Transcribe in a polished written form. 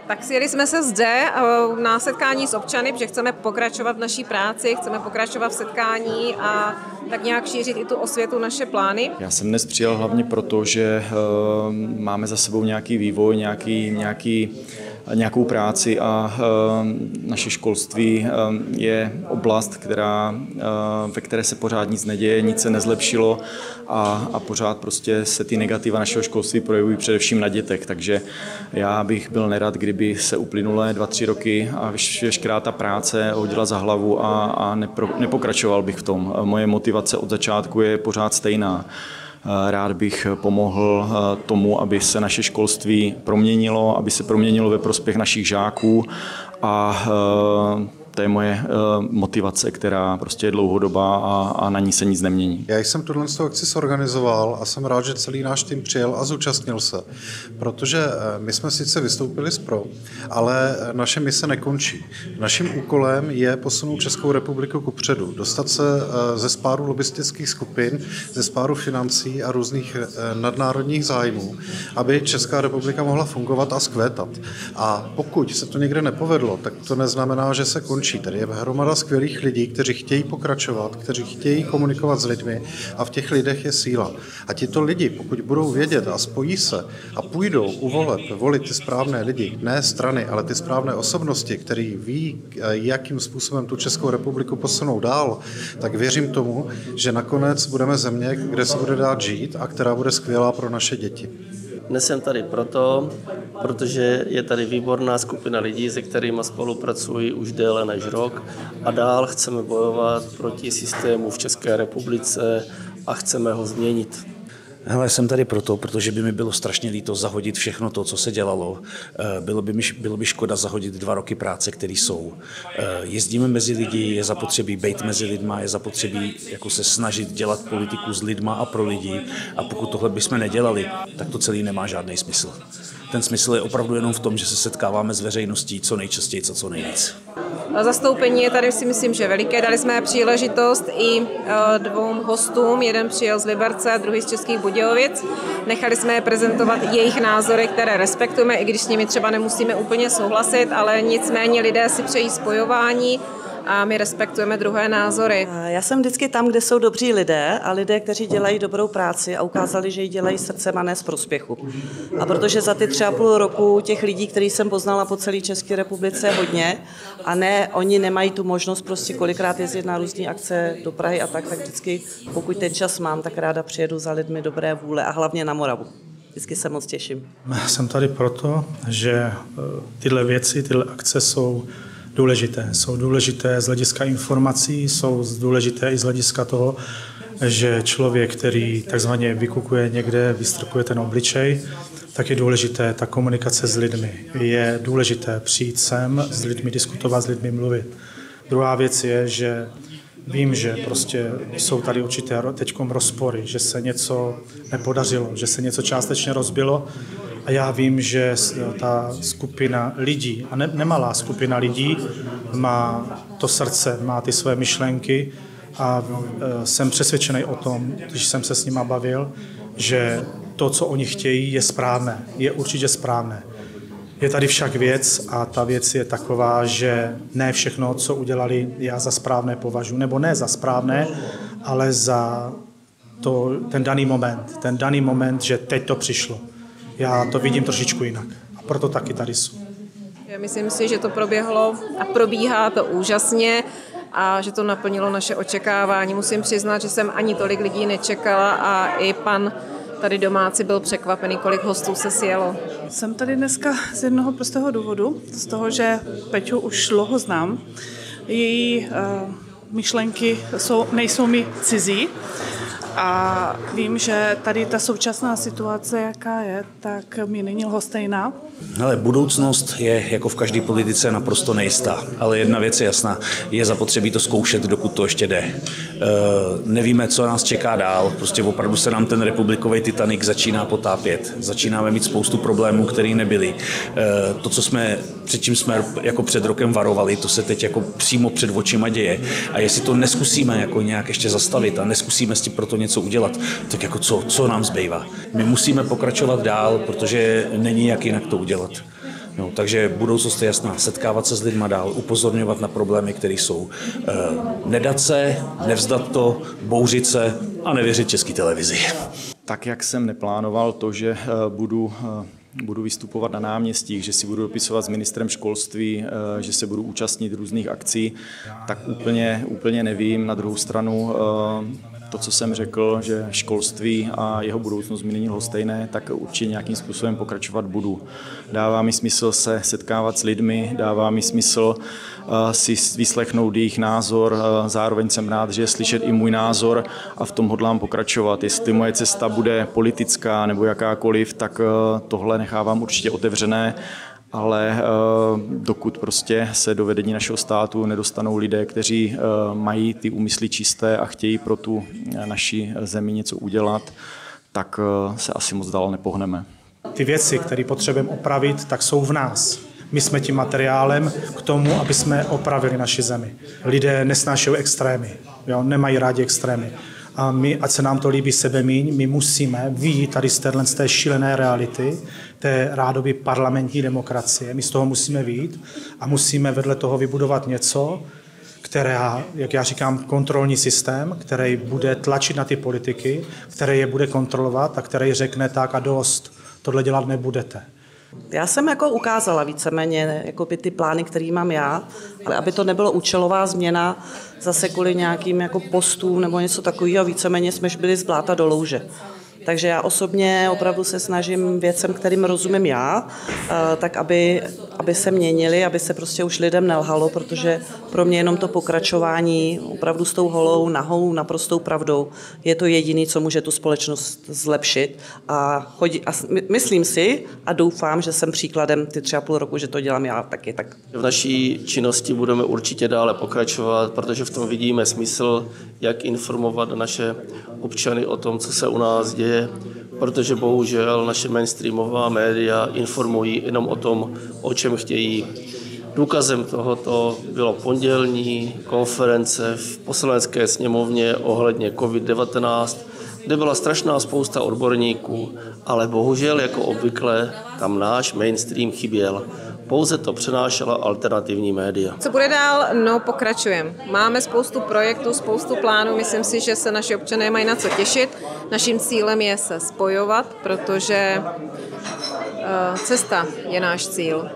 Tak sjeli jsme se zde na setkání s občany, protože chceme pokračovat v naší práci, chceme pokračovat v setkání a tak nějak šířit i tu osvětu, naše plány. Já jsem dnes přijel hlavně proto, že máme za sebou nějaký vývoj, nějakou práci a naše školství je oblast, ve které se pořád nic neděje, nic se nezlepšilo a pořád prostě se ty negativa našeho školství projevují především na dětech. Takže já bych byl nerad, kdyby se uplynulé 2-3 roky a veškerá ta práce hodila za hlavu a nepokračoval bych v tom. Moje motivace od začátku je pořád stejná. Rád bych pomohl tomu, aby se naše školství proměnilo, aby se proměnilo ve prospěch našich žáků a to je moje motivace, která prostě je dlouhodobá a na ní se nic nemění. Já jsem tuhle akci zorganizoval a jsem rád, že celý náš tým přijel a zúčastnil se, protože my jsme sice vystoupili z pro, ale naše mise nekončí. Naším úkolem je posunout Českou republiku kupředu, dostat se ze spáru lobistických skupin, ze spáru financí a různých nadnárodních zájmů, aby Česká republika mohla fungovat a vzkvétat. A pokud se to někde nepovedlo, tak to neznamená, že se končí. Tady je hromada skvělých lidí, kteří chtějí pokračovat, kteří chtějí komunikovat s lidmi a v těch lidech je síla. A tito lidi, pokud budou vědět a spojí se a půjdou u voleb volit ty správné lidi, ne strany, ale ty správné osobnosti, který ví, jakým způsobem tu Českou republiku posunou dál, tak věřím tomu, že nakonec budeme země, kde se bude dát žít a která bude skvělá pro naše děti. Dnes jsem tady protože je tady výborná skupina lidí, se kterými spolupracuji už déle než rok a dál chceme bojovat proti systému v České republice a chceme ho změnit. Hele, jsem tady protože by mi bylo strašně líto zahodit všechno to, co se dělalo. Bylo by škoda zahodit 2 roky práce, které jsou. Jezdíme mezi lidi, je zapotřebí být mezi lidma, je zapotřebí jako se snažit dělat politiku s lidma a pro lidi. A pokud tohle bychom nedělali, tak to celý nemá žádný smysl. Ten smysl je opravdu jenom v tom, že se setkáváme s veřejností co nejčastěji a co nejvíc. Zastoupení je tady, si myslím, že veliké. Dali jsme příležitost i 2 hostům. Jeden přijel z Liberce a druhý z Českých Budějovic. Nechali jsme je prezentovat jejich názory, které respektujeme, i když s nimi třeba nemusíme úplně souhlasit, ale nicméně lidé si přejí spojování a my respektujeme druhé názory. Já jsem vždycky tam, kde jsou dobří lidé a lidé, kteří dělají dobrou práci a ukázali, že ji dělají srdcem a ne z prospěchu. A protože za ty 3,5 roku těch lidí, který jsem poznala po celé České republice, je hodně a ne, oni nemají tu možnost prostě kolikrát jezdit na různé akce do Prahy a tak vždycky, pokud ten čas mám, tak ráda přijedu za lidmi dobré vůle a hlavně na Moravu. Vždycky se moc těším. Jsem tady proto, že tyhle věci, tyhle akce jsou důležité. Jsou důležité z hlediska informací, jsou důležité i z hlediska toho, že člověk, který takzvaně vykukuje někde, vystrkuje ten obličej, tak je důležité ta komunikace s lidmi. Je důležité přijít sem s lidmi, diskutovat s lidmi, mluvit. Druhá věc je, že vím, že prostě jsou tady určité teďkom rozpory, že se něco nepodařilo, že se něco částečně rozbilo. A já vím, že ta skupina lidí, a nemalá skupina lidí, má to srdce, má ty své myšlenky a jsem přesvědčený o tom, když jsem se s nima bavil, že to, co oni chtějí, je správné, je určitě správné. Je tady však věc a ta věc je taková, že ne všechno, co udělali, já za správné považuji, nebo ne za správné, ale za ten daný moment, že teď to přišlo. Já to vidím trošičku jinak a proto taky tady jsou. Já myslím si, že to proběhlo a probíhá to úžasně a že to naplnilo naše očekávání. Musím přiznat, že jsem ani tolik lidí nečekala a i pan tady domácí byl překvapený, kolik hostů se sjelo. Jsem tady dneska z jednoho prostého důvodu, z toho, že Peťu už dlouho znám. Její myšlenky nejsou mi cizí. A vím, že tady ta současná situace, jaká je, tak mi není lhostejná. Hele, budoucnost je jako v každé politice naprosto nejistá, ale jedna věc je jasná, je zapotřebí to zkoušet, dokud to ještě jde. Nevíme, co nás čeká dál, prostě opravdu se nám ten republikový Titanic začíná potápět. Začínáme mít spoustu problémů, které nebyly. To, před čím jsme jako před rokem varovali, to se teď jako přímo před očima děje. A jestli to neskusíme jako nějak ještě zastavit a neskusíme s tím proto něco udělat, tak jako co nám zbývá. My musíme pokračovat dál, protože není jak jinak to udělat. No, takže budoucnost je jasná, setkávat se s lidma dál, upozorňovat na problémy, které jsou. Nedat se, nevzdat to, bouřit se a nevěřit České televizi. Tak, jak jsem neplánoval to, že budu vystupovat na náměstích, že si budu dopisovat s ministrem školství, že se budu účastnit různých akcí, tak úplně nevím. Na druhou stranu to, co jsem řekl, že školství a jeho budoucnost mi není lhostejné, tak určitě nějakým způsobem pokračovat budu. Dává mi smysl se setkávat s lidmi, dává mi smysl si vyslechnout jejich názor, zároveň jsem rád, že je slyšet i můj názor a v tom hodlám pokračovat. Jestli moje cesta bude politická nebo jakákoliv, tak tohle nechávám určitě otevřené, ale dokud prostě se do vedení našeho státu nedostanou lidé, kteří mají ty úmysly čisté a chtějí pro tu naši zemi něco udělat, tak se asi moc dál nepohneme. Ty věci, které potřebujeme opravit, tak jsou v nás. My jsme tím materiálem k tomu, aby jsme opravili naši zemi. Lidé nesnášejí extrémy, jo? Nemají rádi extrémy. A my, ať se nám to líbí sebemíň, my musíme vyjít tady z té šílené reality, té rádoby parlamentní demokracie. My z toho musíme vyjít a musíme vedle toho vybudovat něco, které, jak já říkám, kontrolní systém, který bude tlačit na ty politiky, který je bude kontrolovat a který řekne tak a dost, tohle dělat nebudete. Já jsem jako ukázala víceméně jako ty plány, které mám já, ale aby to nebylo účelová změna zase kvůli nějakým jako postům nebo něco takového, víceméně jsme byli z bláta do louže. Takže já osobně opravdu se snažím věcem, kterým rozumím já, tak aby se měnili, aby se prostě už lidem nelhalo, protože pro mě jenom to pokračování opravdu s tou holou, nahou, naprostou pravdou je to jediné, co může tu společnost zlepšit. A myslím si a doufám, že jsem příkladem ty 3,5 roku, že to dělám já taky. Tak. V naší činnosti budeme určitě dále pokračovat, protože v tom vidíme smysl, jak informovat naše občany o tom, co se u nás děje, protože bohužel naše mainstreamová média informují jenom o tom, o čem chtějí. Důkazem tohoto bylo pondělní konference v Poslanecké sněmovně ohledně COVID-19, kde byla strašná spousta odborníků, ale bohužel jako obvykle tam náš mainstream chyběl. Pouze to přenášela alternativní média. Co bude dál? No, pokračujeme. Máme spoustu projektů, spoustu plánů. Myslím si, že se naši občané mají na co těšit. Naším cílem je se spojovat, protože cesta je náš cíl.